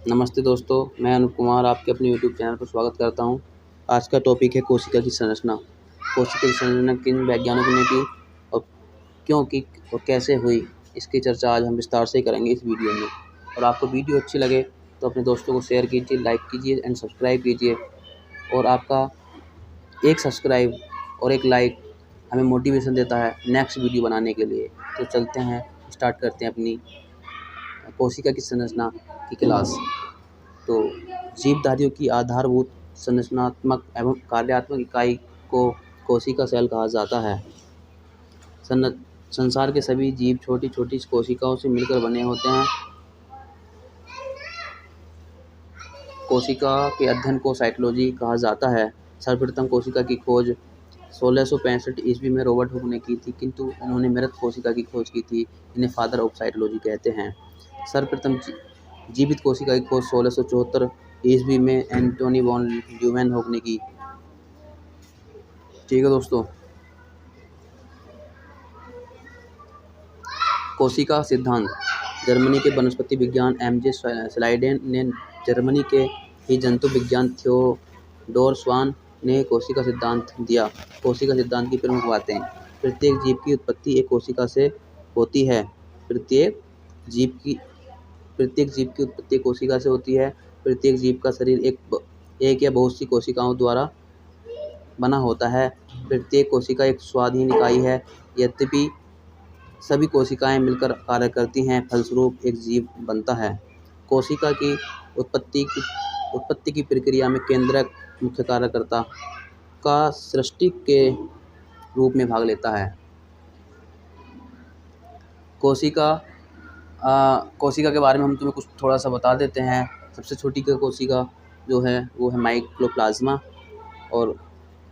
नमस्ते दोस्तों, मैं अनूप कुमार आपके अपने यूट्यूब चैनल पर स्वागत करता हूं। आज का टॉपिक है कोशिका की संरचना। कोशिका की संरचना किन वैज्ञानिकों ने की और क्यों की और कैसे हुई, इसकी चर्चा आज हम विस्तार से करेंगे इस वीडियो में। और आपको वीडियो अच्छी लगे तो अपने दोस्तों को शेयर कीजिए, लाइक कीजिए एंड सब्सक्राइब कीजिए। और आपका एक सब्सक्राइब और एक लाइक हमें मोटिवेशन देता है नेक्स्ट वीडियो बनाने के लिए। तो चलते हैं, स्टार्ट करते हैं अपनी कोशिका की संरचना की क्लास। तो जीवधारियों की आधारभूत संरचनात्मक एवं कार्यात्मक इकाई को कोशिका सेल कहा जाता है। संसार के सभी जीव छोटी छोटी कोशिकाओं से मिलकर बने होते हैं। कोशिका के अध्ययन को साइटोलॉजी कहा जाता है। सर्वप्रथम कोशिका की खोज 1665 ईस्वी में रॉबर्ट हुक ने की थी, किंतु उन्होंने मृत कोशिका की खोज की थी। इन्हें फादर ऑफ साइटोलॉजी कहते हैं। सर्वप्रथम जीवित कोशिका की खोज 1674 ईस्वी में एंटोनी वॉन ल्यूवेनहोक ने की। ठीक है दोस्तों, कोशिका सिद्धांत। जर्मनी के वनस्पति विज्ञान एम.जे. स्लाइडेन ने जर्मनी के ही जंतु विज्ञान थियोडोर स्वान ने कोशिका सिद्धांत दिया। कोशिका सिद्धांत की प्रमुख बातें। प्रत्येक जीव की उत्पत्ति एक कोशिका से होती है। प्रत्येक जीव की उत्पत्ति कोशिका से होती है। प्रत्येक जीव का शरीर एक या बहुत सी कोशिकाओं द्वारा बना होता है। प्रत्येक कोशिका एक स्वाधीन इकाई है। यद्यपि सभी कोशिकाएं मिलकर कार्य करती हैं, फलस्वरूप एक जीव बनता है। कोशिका की उत्पत्ति की प्रक्रिया में केंद्रक मुख्य कार्यकर्ता का सृष्टि के रूप में भाग लेता है। कोशिका के बारे में हम तुम्हें कुछ थोड़ा सा बता देते हैं। सबसे छोटी कोशिका जो है वो है माइक्रोप्लाज्मा, और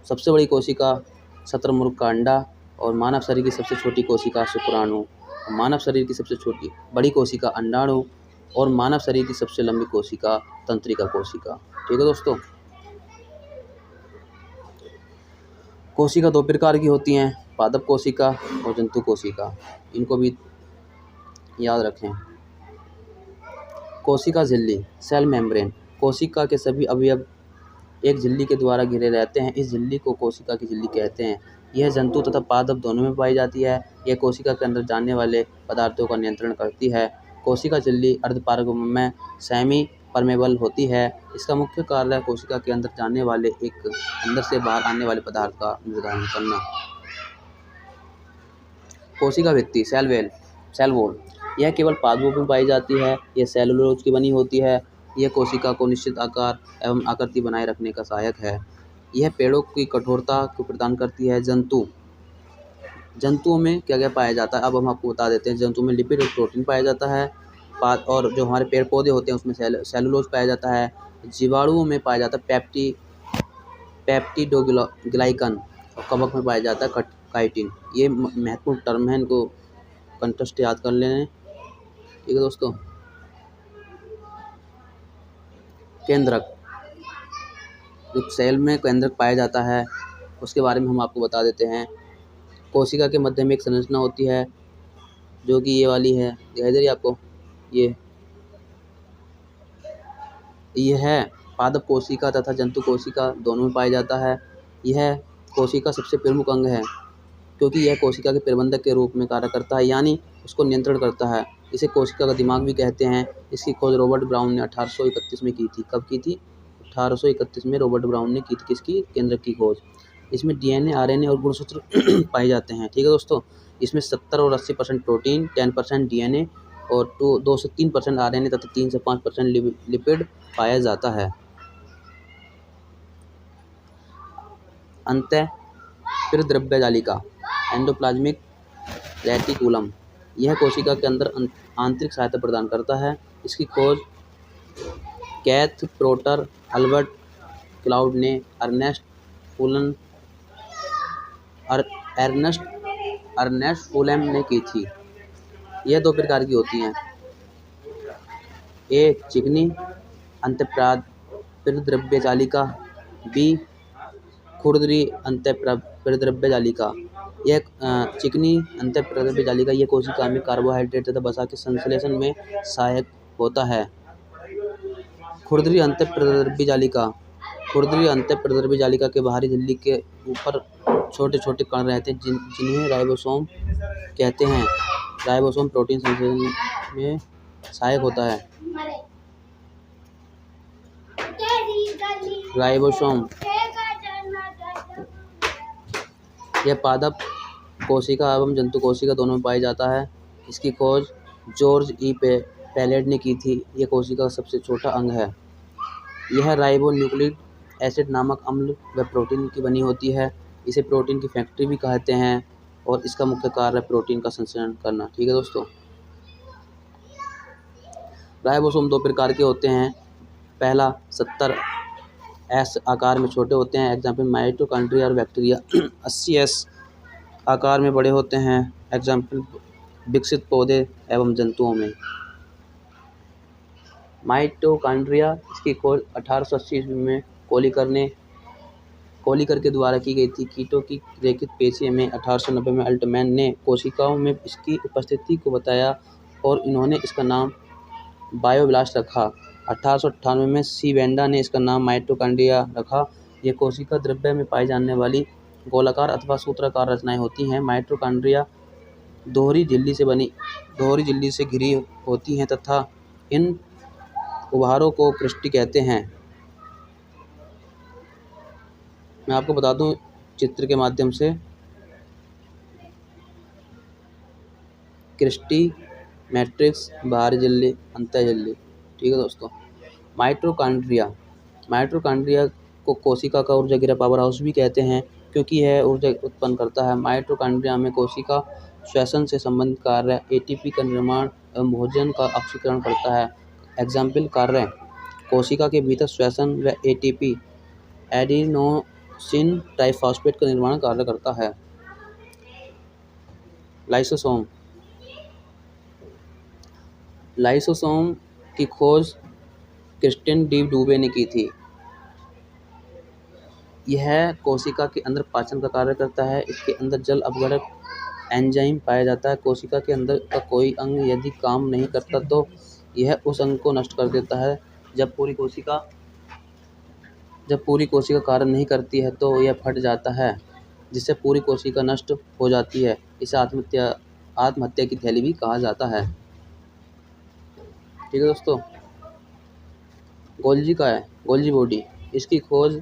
सबसे बड़ी कोशिका शुतुरमुर्ग का अंडा, और मानव शरीर की सबसे छोटी कोशिका शुक्राणु, मानव शरीर की सबसे छोटी बड़ी कोशिका अंडाणु, और मानव शरीर की सबसे लंबी कोशिका तंत्रिका कोशिका। ठीक है दोस्तों, कोशिका दो प्रकार की होती हैं, पादप कोशिका और जंतु कोशिका। इनको भी याद रखें। कोशिका झिल्ली, सेल मेम्ब्रेन। कोशिका के सभी अवयव एक झिल्ली के द्वारा घिरे रहते हैं। इस झिल्ली को कोशिका की झिल्ली कहते हैं। यह जंतु तथा पादप दोनों में पाई जाती है। यह कोशिका के अंदर जाने वाले पदार्थों का नियंत्रण करती है। कोशिका झिल्ली अर्धपारगम्य सेमी परमेबल होती है। इसका मुख्य कार्य कोशिका के अंदर जाने वाले अंदर से बाहर आने वाले पदार्थ का निर्धारण करना। कोशिका भित्ति, सेल वॉल। यह केवल पादपों में पाई जाती है। यह सेलुलोज की बनी होती है। यह कोशिका को निश्चित आकार एवं आकृति बनाए रखने का सहायक है। यह पेड़ों की कठोरता को प्रदान करती है। जंतुओं में क्या क्या पाया जाता है, अब हम आपको बता देते हैं। जंतुओं में लिपिड और प्रोटीन पाया जाता है। और जो हमारे पेड़ पौधे होते हैं उसमें सेलुलोज पाया जाता है। जीवाणुओं में पाया जाता है पेप्टिडोग्लाइकन, और कवक में पाया जाता है काइटिन। ये महत्वपूर्ण टर्म है, इनको कंटेस्ट याद कर लें। ठीक है दोस्तों, केंद्रक। जो सेल में केंद्रक पाया जाता है उसके बारे में हम आपको बता देते हैं। कोशिका के मध्य में एक संरचना होती है जो कि ये वाली है, दिखाई दे रही है आपको। यह है पादप कोशिका तथा जंतु कोशिका दोनों में पाया जाता है। यह कोशिका सबसे प्रमुख अंग है क्योंकि यह कोशिका के प्रबंधक के रूप में कार्य करता है, यानी उसको नियंत्रण करता है। इसे कोशिका का दिमाग भी कहते हैं। इसकी खोज रॉबर्ट ब्राउन ने 1831 में की थी। कब की थी? 1831 में रॉबर्ट ब्राउन ने की थी किसकी? केंद्रक की खोज। इसमें डीएनए, आरएनए और गुणसूत्र पाए जाते हैं। ठीक है दोस्तों, इसमें 70 और 80% प्रोटीन, 10% डीएनए और 2 से 3% आरएनए तथा 3 से 5% लिपिड पाया जाता है। अंतःपिंड जालिका, एंडोप्लाज्मिक रेटिकुलम। यह कोशिका के अंदर आंतरिक सहायता प्रदान करता है। इसकी खोज कैथ पोर्टर, अल्बर्ट क्लाउड ने अर्नेस्ट फुलेम ने की थी। यह दो प्रकार की होती हैं। ए चिकनी अंतःपिंड जालिका, बी खुरदरी अंतःपिंड जालिका। यह चिकनी अंतःपिंड जालिका यह कोशिका में कार्बोहाइड्रेट तथा वसा के संश्लेषण में सहायक होता है। खुरदरी अंतःप्रद्रव्य जालिका। खुरदरी अंतःप्रद्रव्य जालिका के बाहरी झिल्ली के ऊपर छोटे छोटे कण रहते हैं जिन्हें राइबोसोम कहते हैं। राइबोसोम प्रोटीन संश्लेषण में सहायक होता है। राइबोसोम यह पादप कोशिका एवं जंतु कोशिका दोनों में पाया जाता है। इसकी खोज जॉर्ज ई पैलेट ने की थी। यह कोशिका का सबसे छोटा अंग है। यह राइबोन्यूक्लिक एसिड नामक अम्ल व प्रोटीन की बनी होती है। इसे प्रोटीन की फैक्ट्री भी कहते हैं और इसका मुख्य कार्य है प्रोटीन का संश्लेषण करना। ठीक है दोस्तों। राइबोसोम 2 प्रकार के होते हैं। पहला 70S आकार में छोटे होते हैं, एग्जाम्पल माइटोकॉन्ड्रिया और बैक्टीरिया। 80S आकार में बड़े होते हैं, एग्जाम्पल विकसित पौधे एवं जंतुओं में। माइटोकॉन्ड्रिया इसकी खोज 1880 ईस्वी में कोलिकर के द्वारा की गई थी। कीटों की रेखित पेशी में 1890 में अल्टमैन ने कोशिकाओं में इसकी उपस्थिति को बताया और इन्होंने इसका नाम बायोब्लास्ट रखा। 1898 में सी वेंडा ने इसका नाम माइटोकॉन्ड्रिया रखा। यह कोशिका द्रव्य में पाई जाने वाली गोलाकार अथवा सूत्राकार रचनाएं होती हैं। माइटोकॉन्ड्रिया दोहरी झिल्ली से घिरी होती हैं तथा इन उभारों को क्रिस्टी कहते हैं। मैं आपको बता दूं चित्र के माध्यम से, क्रिस्टी, मैट्रिक्स, बाहरी झिल्ली, अंतः झिल्ली। ठीक है दोस्तों। माइटोकॉन्ड्रिया को कोशिका का ऊर्जा गृह पावर हाउस भी कहते हैं क्योंकि यह ऊर्जा उत्पन्न करता है। माइटोकॉन्ड्रिया में कोशिका श्वसन से संबंधित कार्य एटीपी का निर्माण एवं भोजन का ऑक्सीकरण करता है। एग्जाम्पल कार्य कोशिका के भीतर श्वसन व एटीपी एडिनोसिन ट्राइफॉस्फेट का निर्माण कार्य करता है। लाइसोसोम की खोज क्रिस्टिन डी डूबे ने की थी। यह कोशिका के अंदर पाचन का कार्य करता है। इसके अंदर जल अपघटक एंजाइम पाया जाता है। कोशिका के अंदर का कोई अंग यदि काम नहीं करता तो यह उस अंग को नष्ट कर देता है। जब पूरी कोशिका कार्य नहीं करती है तो यह फट जाता है जिससे पूरी कोशिका नष्ट हो जाती है। इसे आत्महत्या की थैली भी कहा जाता है। ठीक है दोस्तों। Golgi body. इसकी खोज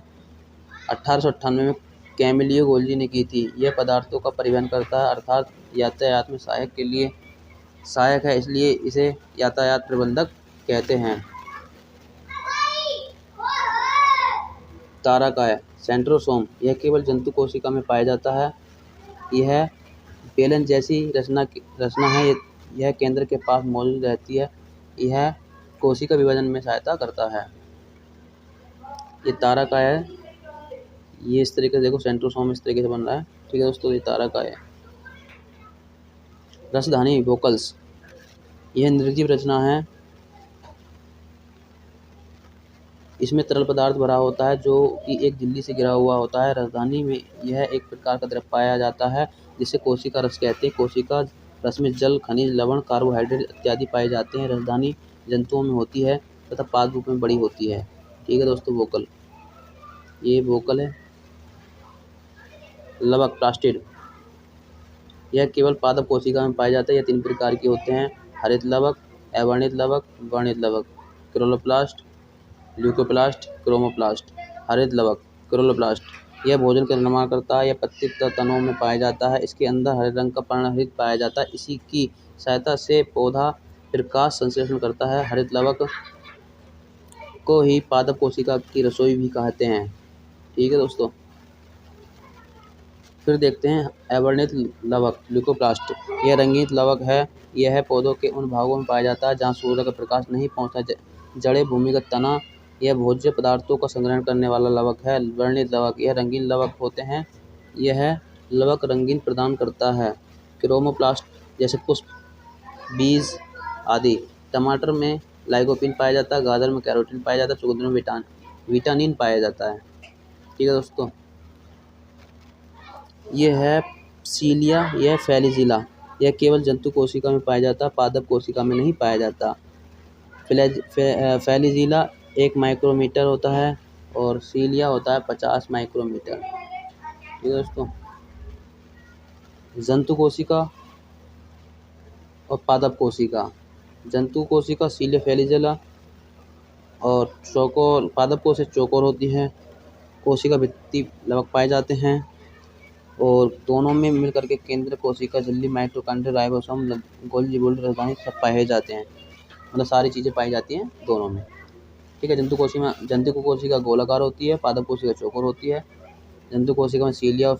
1898 में कैमिलियो गोल्जी ने की थी। यह पदार्थों का परिवहन करता है अर्थात यातायात में सहायक है, इसलिए इसे यातायात प्रबंधक कहते हैं। तारकाय सेंट्रोसोम। यह केवल जंतु कोशिका में पाया जाता है। यह बेलन जैसी रचना है। यह केंद्र के पास मौजूद रहती है। यह कोशिका विभाजन में सहायता करता है। ये तारकाय है। ये इस तरीके से देखो, सेंट्रोसोम इस तरीके से बन रहा है। ठीक है दोस्तों। ये तारकाय है। रसधानी वोकल्स। यह निर्जीव रचना है। इसमें तरल पदार्थ भरा होता है जो कि एक झिल्ली से घिरा हुआ होता है। रसधानी में यह एक प्रकार का द्रव पाया जाता है जिसे कोशिका रस कहते हैं। कोशिका रस में जल, खनिज, लवण, कार्बोहाइड्रेट इत्यादि पाए जाते हैं। रसधानी जंतुओं में होती है तथा पाद रूप में बड़ी होती है। ठीक है दोस्तों। वोकल, ये वोकल है। लवक प्लास्टिड। यह केवल पादप कोशिका में पाए जाते हैं। यह 3 प्रकार के होते हैं: हरित लवक, अवर्णित लवक, वर्णित लवक। Chloroplast, leucoplast, chromoplast. हरित लवक क्लोरोप्लास्ट। यह भोजन का निर्माण करता है। यह पत्ती तथा तनों में पाया जाता है। इसके अंदर हरे रंग का पर्णहरित पाया जाता है। इसी की सहायता से पौधा प्रकाश संश्लेषण करता है। हरित लवक को ही पादप कोशिका की रसोई भी कहते हैं। ठीक है दोस्तों। फिर देखते हैं अवर्णित लवक, ल्यूकोप्लास्ट। यह रंगीन लवक है। यह पौधों के उन भागों में पाया जाता है जहाँ सूर्य का प्रकाश नहीं पहुँचता। जड़ें, भूमिगत तना। यह भोज्य पदार्थों का संग्रहण करने वाला लवक है। वर्णित लवक, यह रंगीन लवक होते हैं। यह लवक रंगीन प्रदान करता है। क्रोमोप्लास्ट जैसे पुष्प, बीज आदि। टमाटर में लाइकोपीन पाया जाता है। गाजर में कैरोटीन पाया जाता है। चुकंदर में विटामिन पाया जाता है। ठीक है दोस्तों। यह है सीलिया, यह फैलीजिला। यह केवल जंतु कोशिका में पाया जाता है, पादप कोशिका में नहीं पाया जाता। फ्लैजिला 1 माइक्रोमीटर होता है और सीलिया होता है 50 माइक्रोमीटर। ठीक है दोस्तों। जंतु कोशिका और पादप कोशिका। जंतु कोशिका सीलिया फ्लैजिला और चौकोर, पादप कोशिका चौकोर होती है। कोशिका भित्ति लवक पाए जाते हैं और दोनों में मिलकर के केंद्र कोशिका झिल्ली, माइटोकॉन्ड्रिया, राइबोसोम, गोल्गी बोल्ट, राजधानी सब पाए जाते हैं। मतलब सारी चीज़ें पाई जाती हैं दोनों में। ठीक है। जंतु कोशिका गोलाकार होती है, पादप कोशिका चौकोर होती है। जंतु कोशिका में सीलिया और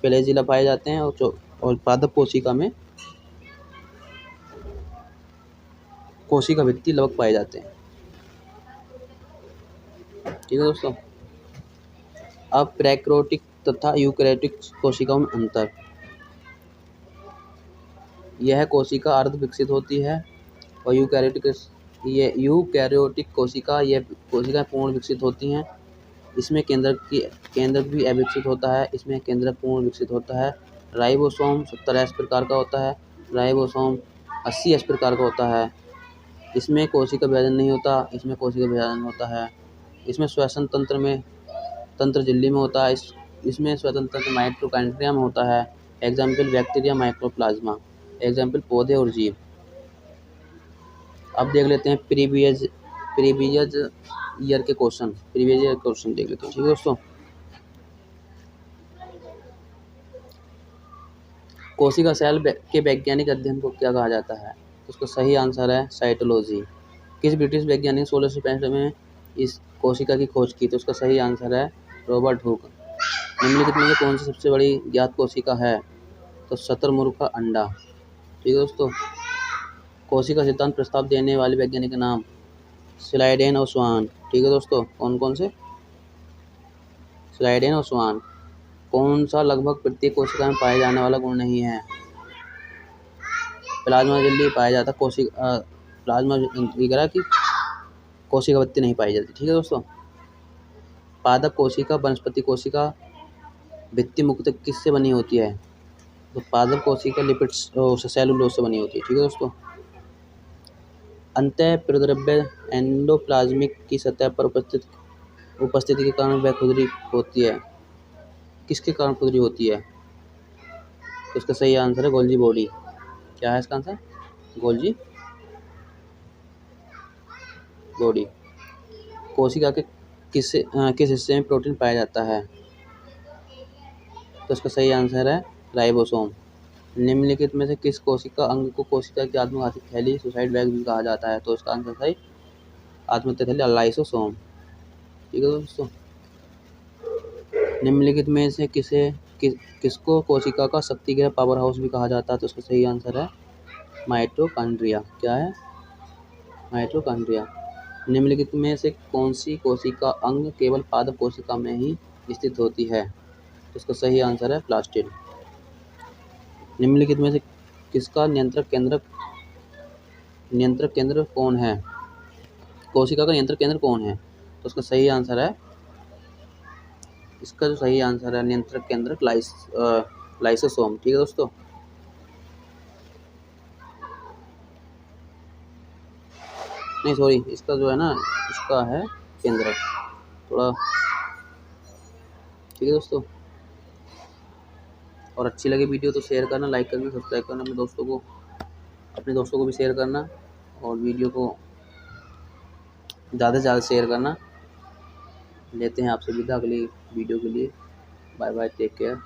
फ्लैजिला पाए जाते हैं और पादप कोशिका में कोशिका भित्ति लवक पाए जाते हैं। ठीक है दोस्तों। अब प्रोकैरियोटिक तथा यूकैरियोटिक कोशिकाओं में अंतर। यह कोशिका अर्ध विकसित होती है और यूकैरियोटिक कोशिका पूर्ण विकसित होती हैं। इसमें केंद्रक भी अविकसित होता है। इसमें केंद्रक पूर्ण विकसित होता है। राइबोसोम 70S प्रकार का होता है। राइबोसोम 80S प्रकार का होता है। इसमें कोशिका विभाजन नहीं होता। इसमें कोशिका विभाजन होता है। इसमें श्वसन तंत्र झिल्ली में होता है। इसमें श्वसन तंत्र माइटोकॉन्ड्रिया में होता है। Example bacteria, mycoplasma. एग्जाम्पल पौधे और जीव। अब देख लेते हैं प्रीवियस ईयर के क्वेश्चन देख लेते हैं। ठीक है दोस्तों। कोशिका सेल के वैज्ञानिक अध्ययन को क्या कहा जाता है? तो उसका सही आंसर है साइटोलॉजी। किस ब्रिटिश वैज्ञानिक 1665 में इस कोशिका की खोज की? तो उसका सही आंसर है रॉबर्ट हुक। निम्नलिखित में से कौन सी सबसे बड़ी ज्ञात कोशिका है? तो शुतुरमुर्ग का अंडा। ठीक है दोस्तों। कोशिका सिद्धांत प्रस्ताव देने वाले वैज्ञानिक का नाम? स्लाइडेन और स्वान। ठीक है दोस्तों। कौन से? स्लाइडेन और स्वान। कौन सा लगभग प्रत्येक कोशिका में पाए जाने वाला गुण नहीं है? प्लाज्मा झिल्ली पाया जाता प्लाज्मा की कोशिका भित्ति नहीं पाई जाती। ठीक है दोस्तों। पादप कोशिका वनस्पति कोशिका भित्ति मुक्त किससे बनी होती है? तो पादप कोशिका लिपिड्स सेलुलोज से बनी होती है। ठीक है दोस्तों। अंतः प्रतिद्रव्य एंडोप्लाज्मिक की सतह पर उपस्थिति के कारण वह खुरदरी होती है। किसके कारण खुरदरी होती है? तो इसका सही आंसर है गोल्जी बॉडी। क्या है इसका आंसर? Golgi body. कोशिका के किस हिस्से में प्रोटीन पाया जाता है? तो इसका सही आंसर है राइबोसोम। निम्नलिखित में से किस कोशिका अंग को कोशिका की आत्मघाती थैली सुसाइड बैग भी कहा जाता है? तो इसका आंसर सही आत्महत्या थैली लाइसोसोम। ठीक है दोस्तों। निम्नलिखित में से किसको कोशिका का शक्तिगृह पावर हाउस भी कहा जाता है? तो इसका सही आंसर है माइटोकॉन्ड्रिया। क्या है? माइटोकॉन्ड्रिया। निम्नलिखित में से कौन सी कोशिका अंग केवल पादप कोशिका में ही स्थित होती है? तो इसका सही आंसर है प्लास्टिड। निम्नलिखित में से किसका नियंत्रक केंद्र कौन है? कोशिका का नियंत्रक केंद्र कौन है? तो इसका सही आंसर है इसका जो सही आंसर है नियंत्रक केंद्र लाइसोसोम। ठीक है दोस्तों। नहीं सॉरी, इसका जो है ना, इसका है केंद्रक थोड़ा। ठीक है दोस्तों। और अच्छी लगी वीडियो तो शेयर करना, लाइक करना, सब्सक्राइब करना, अपने दोस्तों को भी शेयर करना और वीडियो को ज़्यादा से ज़्यादा शेयर करना। लेते हैं आपसे विदा अगली वीडियो के लिए। Bye bye, take care.